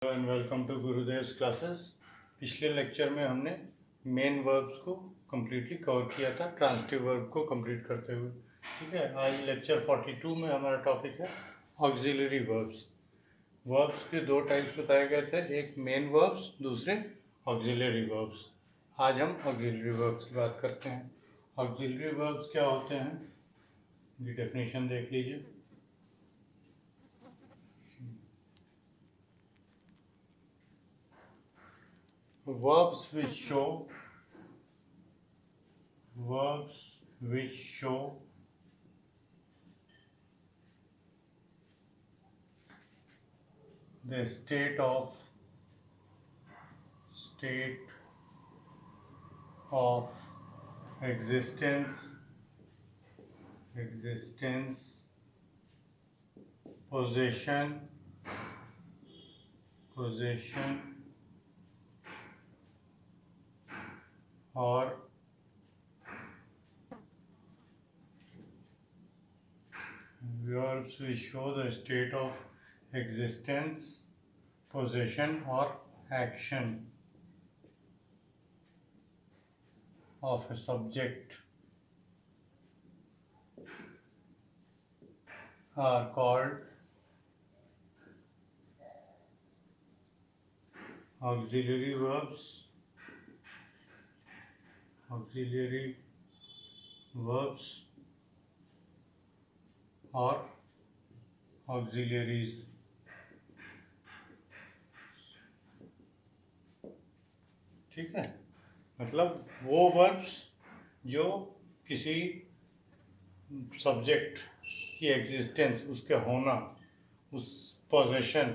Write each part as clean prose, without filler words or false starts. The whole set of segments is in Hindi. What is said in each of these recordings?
And welcome to Gurudev's classes. पिछले लेक्चर में हमने मेन वर्ब्स को कम्प्लीटली कवर किया था, ट्रांसिटिव वर्ब को कंप्लीट करते हुए। ठीक है, आज लेक्चर 42 में हमारा टॉपिक है ऑक्सिलरी वर्ब्स। वर्ब्स के दो टाइप्स बताए गए थे, एक मेन वर्ब्स, दूसरे ऑक्सिलरी वर्ब्स। आज हम ऑक्सिलरी वर्ब्स की बात करते हैं। ऑक्सिलरी वर्ब्स क्या होते हैं, ये डेफिनेशन देख लीजिए। verbs which show the state of existence, possession or verbs which show the state of existence, possession or action of a subject are called auxiliary verbs or auxiliaries। ठीक है, मतलब वो वर्ब्स जो किसी सब्जेक्ट की एग्जिस्टेंस, उसके होना, उस पोजेशन,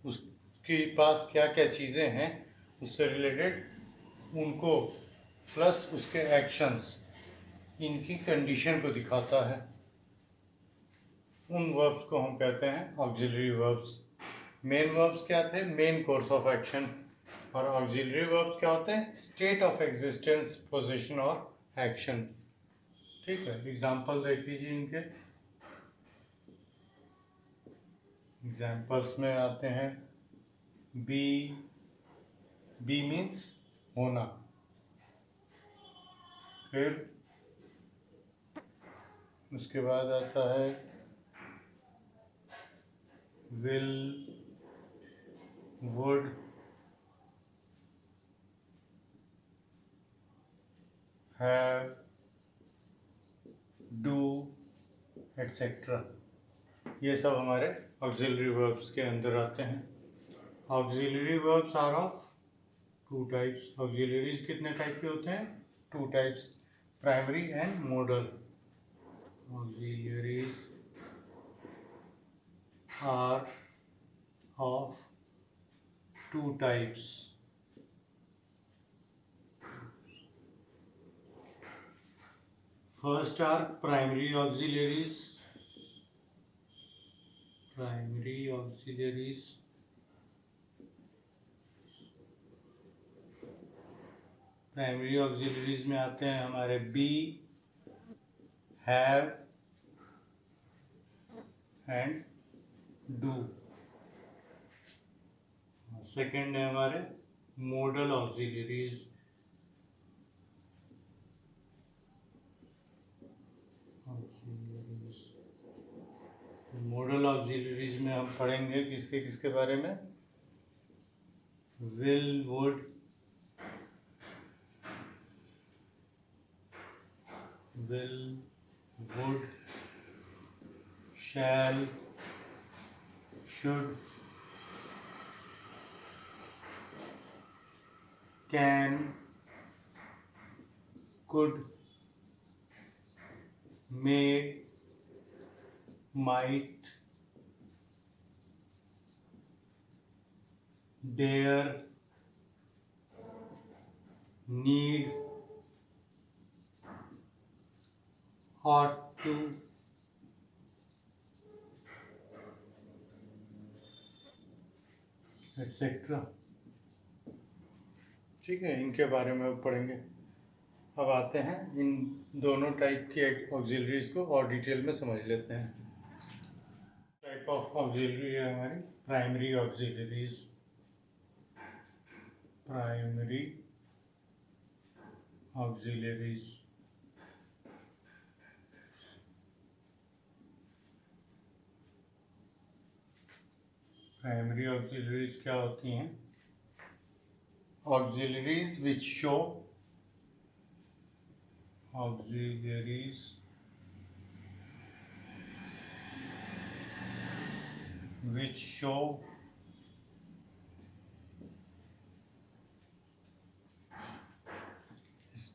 उसके पास क्या क्या चीज़ें हैं उससे रिलेटेड, उनको प्लस उसके एक्शंस, इनकी कंडीशन को दिखाता है। उन वर्ब्स को हम कहते हैं ऑक्सिलरी वर्ब्स। मेन वर्ब्स क्या थे, मेन कोर्स ऑफ एक्शन, और ऑक्सिलरी वर्ब्स क्या होते हैं, स्टेट ऑफ एग्जिस्टेंस, पोजीशन और एक्शन। ठीक है, एग्जांपल देख लीजिए इनके। एग्जांपल्स में आते हैं बी मीन्स होना, फिर उसके बाद आता है will, would, have, do, etcetera. ये सब हमारे ऑक्सिलरी वर्ब्स के अंदर आते हैं। Auxiliary verbs are of two types. Auxiliaries कितने टाइप के होते हैं, two types, primary and modal. Auxiliaries are of two types. First are primary auxiliaries. Primary auxiliaries में आते हैं हमारे be, have and do. Second है हमारे मॉडल ऑक्सिलरीज। मॉडल ऑक्सिलरीज में हम पढ़ेंगे किसके बारे में, will, would, shall, should, can, could, may, might, dare, need, ought to, etc. ठीक है, इनके बारे में अब पढ़ेंगे। अब आते हैं इन दोनों टाइप की ऑक्सिलरीज को और डिटेल में समझ लेते हैं। टाइप ऑफ ऑक्सिलरी है हमारी primary auxiliaries. Primary auxiliaries. Primary auxiliaries क्या होती हैं? Auxiliaries which show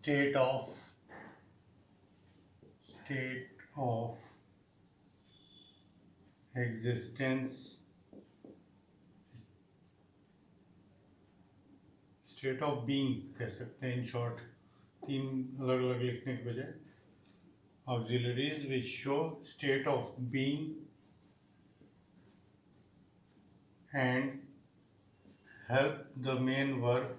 state of existence, state of being कह सकते हैं इन शॉर्ट, तीन अलग अलग लिखने के बजाय। Auxiliaries which show state of being and help the main verb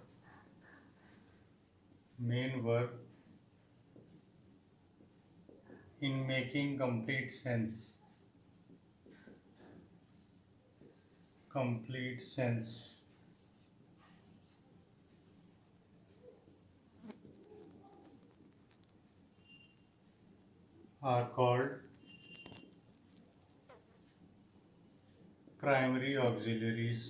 in making complete sense are called primary auxiliaries।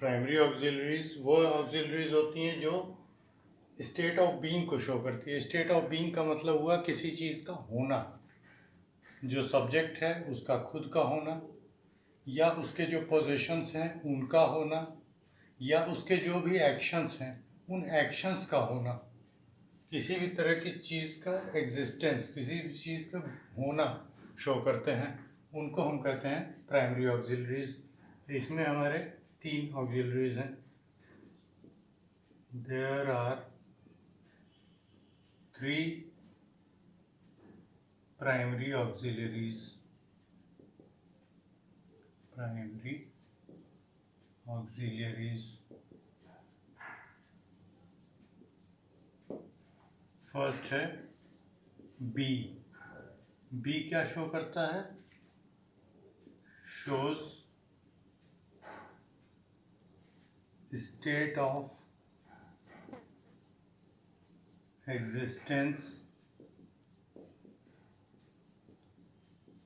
Primary auxiliaries वो ऑक्सिलरीज होती हैं जो स्टेट ऑफ बीइंग को शो करती है। स्टेट ऑफ बीइंग का मतलब हुआ किसी चीज़ का होना, जो सब्जेक्ट है उसका खुद का होना, या उसके जो पोजीशंस हैं उनका होना, या उसके जो भी एक्शंस हैं उन एक्शंस का होना। किसी भी तरह की चीज़ का एग्जिस्टेंस, किसी भी चीज़ का होना शो करते हैं, उनको हम कहते हैं प्राइमरी ऑक्सिलरीज। इसमें हमारे तीन ऑक्सिलरीज हैं। There are 3 primary auxiliaries. First है बी। बी क्या शो करता है? Shows state of existence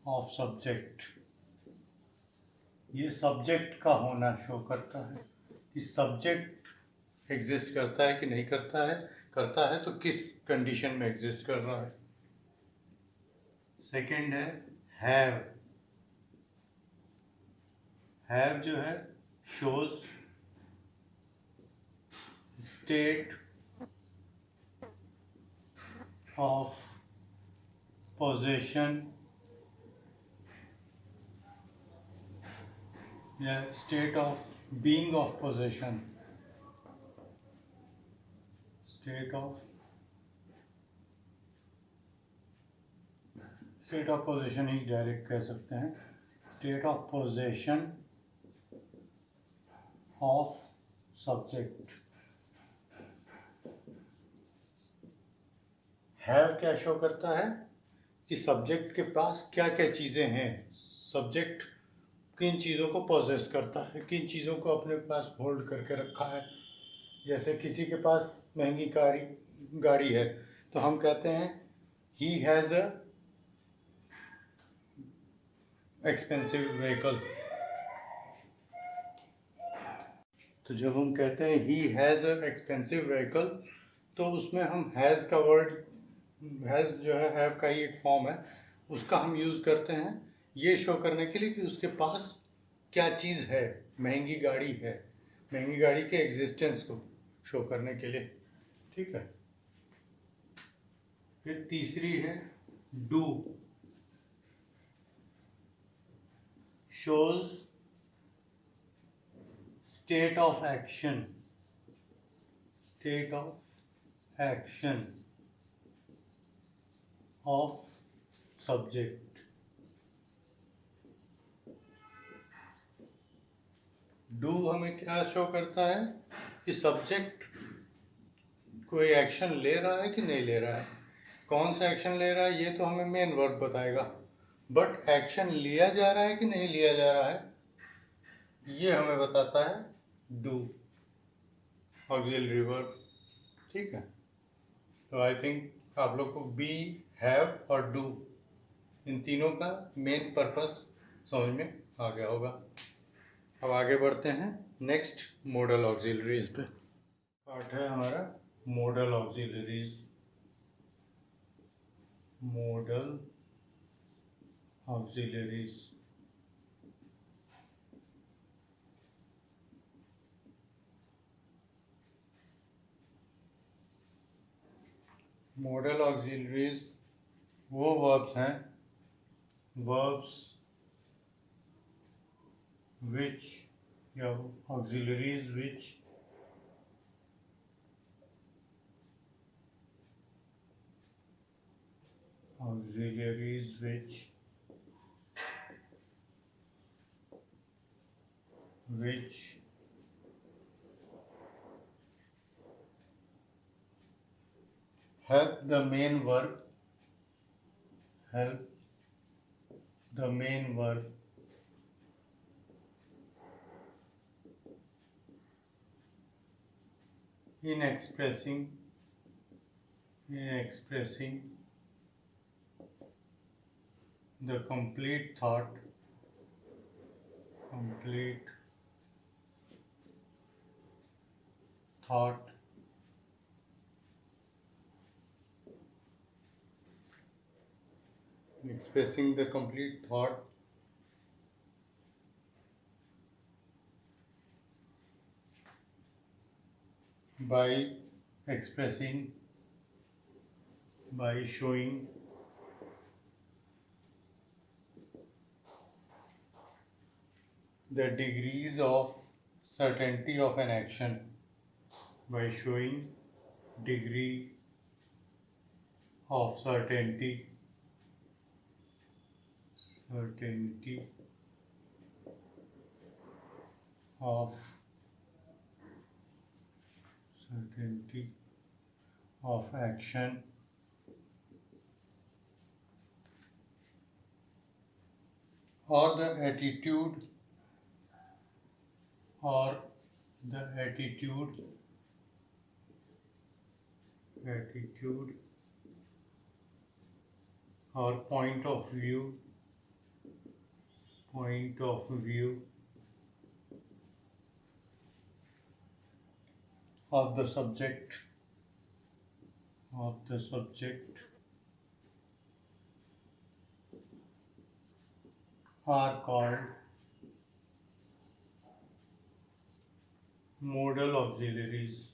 of subject. ये सब्जेक्ट का होना शो करता है कि सब्जेक्ट एग्जिस्ट करता है कि नहीं करता है, करता है तो किस कंडीशन में एग्जिस्ट कर रहा है। सेकंड है हैव। हैव जो है शोज स्टेट ऑफ पोजेशन या state of being of possession. State of position he direct कह सकते हैं। State of position of subject. Have क्या शो करता है कि सब्जेक्ट के पास क्या क्या चीज़ें हैं, सब्जेक्ट किन चीज़ों को पोजेस करता है, किन चीज़ों को अपने पास होल्ड करके रखा है। जैसे किसी के पास महंगी गाड़ी है तो हम कहते हैं he has a expensive vehicle. तो जब हम कहते हैं he has a expensive vehicle तो उसमें हम हैज़ का वर्ड, हैज़ जो है हैव का ही एक फॉर्म है, उसका हम यूज़ करते हैं ये शो करने के लिए कि उसके पास क्या चीज़ है। महंगी गाड़ी है, महंगी गाड़ी के एग्जिस्टेंस को शो करने के लिए। ठीक है। फिर तीसरी है do. Shows state of action of subject. Do हमें क्या शो करता है कि सब्जेक्ट कोई एक्शन ले रहा है कि नहीं ले रहा है। कौन सा एक्शन ले रहा है ये तो हमें मेन वर्ब बताएगा, बट एक्शन लिया जा रहा है कि नहीं लिया जा रहा है ये हमें बताता है डू, ऑक्सिलरी वर्ब। ठीक है, तो आई थिंक आप लोग को बी, हैव और डू इन तीनों का मेन पर्पस समझ में आ गया होगा। अब आगे बढ़ते हैं नेक्स्ट मॉडल ऑक्सिलरीज पे। पार्ट है हमारा model auxiliaries. Model auxiliaries model auxiliaries वो वर्ब्स हैं, वर्ब्स विच या auxiliaries which auxiliaries which help the main verb in expressing the complete thought expressing the complete thought by showing the degrees of certainty of an action, by showing degree of certainty of action or the attitude or point of view of the subject are called modal auxiliaries.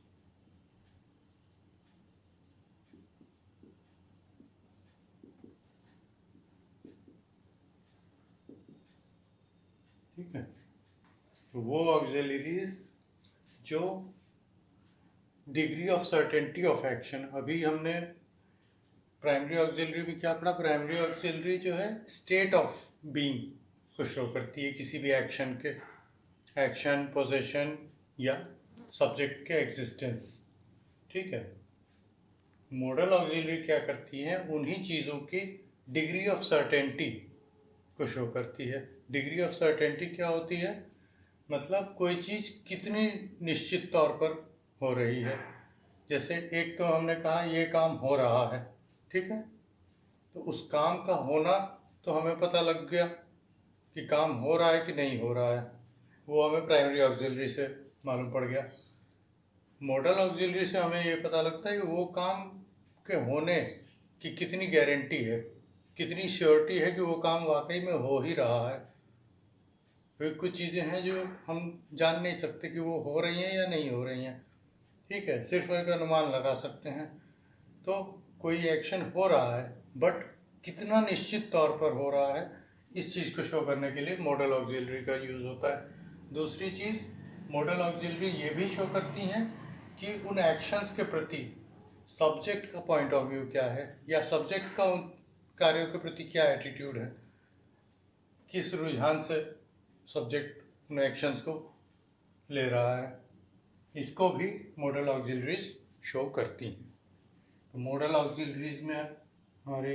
ठीक है, तो वो ऑक्सिलरीज जो degree of certainty of action, अभी हमने प्राइमरी ऑक्सिलरी में क्या पढ़ा। प्राइमरी ऑक्सिलरी जो है स्टेट ऑफ बीइंग को शो करती है किसी भी एक्शन के, एक्शन, पोजीशन या सब्जेक्ट के एग्जिस्टेंस। ठीक है, मॉडल ऑक्सिलरी क्या करती है, उन्हीं चीज़ों की डिग्री ऑफ सर्टेनिटी को शो करती है। डिग्री ऑफ सर्टेनिटी क्या होती है, मतलब कोई चीज़ कितनी निश्चित तौर पर हो रही है। जैसे एक तो हमने कहा ये काम हो रहा है, ठीक है, तो उस काम का होना तो हमें पता लग गया कि काम हो रहा है कि नहीं हो रहा है, वो हमें प्राइमरी ऑक्सिलरी से मालूम पड़ गया। मॉडल ऑक्सिलरी से हमें ये पता लगता है कि वो काम के होने की कितनी गारंटी है, कितनी श्योरिटी है कि वो काम वाकई में हो ही रहा है। फिर कुछ चीज़ें हैं जो हम जान नहीं सकते कि वो हो रही हैं या नहीं हो रही हैं। ठीक है, सिर्फ एक अनुमान लगा सकते हैं। तो कोई एक्शन हो रहा है बट कितना निश्चित तौर पर हो रहा है, इस चीज़ को शो करने के लिए मॉडल ऑक्सिलरी का यूज़ होता है। दूसरी चीज़, मॉडल ऑक्सिलरी ये भी शो करती हैं कि उन एक्शंस के प्रति सब्जेक्ट का पॉइंट ऑफ व्यू क्या है, या सब्जेक्ट का उन कार्यों के प्रति क्या एटीट्यूड है, किस रुझान से सब्जेक्ट उन एक्शंस को ले रहा है। इसको भी मॉडल ऑक्सिलरीज शो करती हैं। तो मॉडल ऑक्सिलरीज में हमारे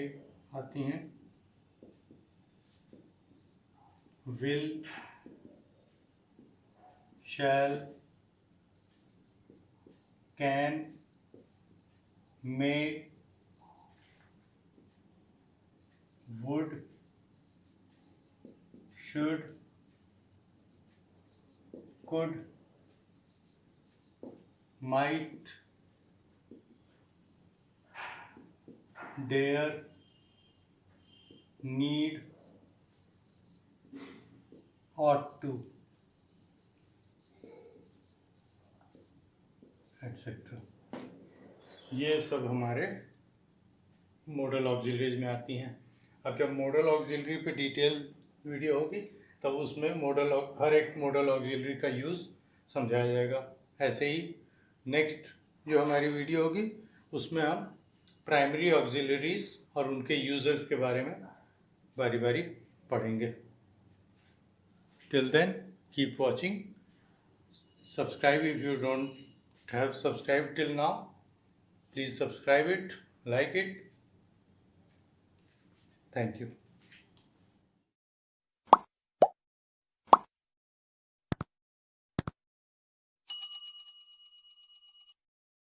आती हैं will, shall, can, may, would, should, could, might, dare, need, ought to, etc. ये सब हमारे मॉडल ऑक्सिलरीज में आती हैं। अब जब मॉडल ऑक्सिलरी पे डिटेल वीडियो होगी तब उसमें हर एक मॉडल ऑक्सिलरी का यूज़ समझाया जाएगा। ऐसे ही नेक्स्ट जो हमारी वीडियो होगी उसमें हम प्राइमरी ऑक्सिलरीज और उनके यूजर्स के बारे में बारी बारी पढ़ेंगे। Till then keep watching, subscribe if you don't have subscribe till now, please subscribe it, like it. Thank you.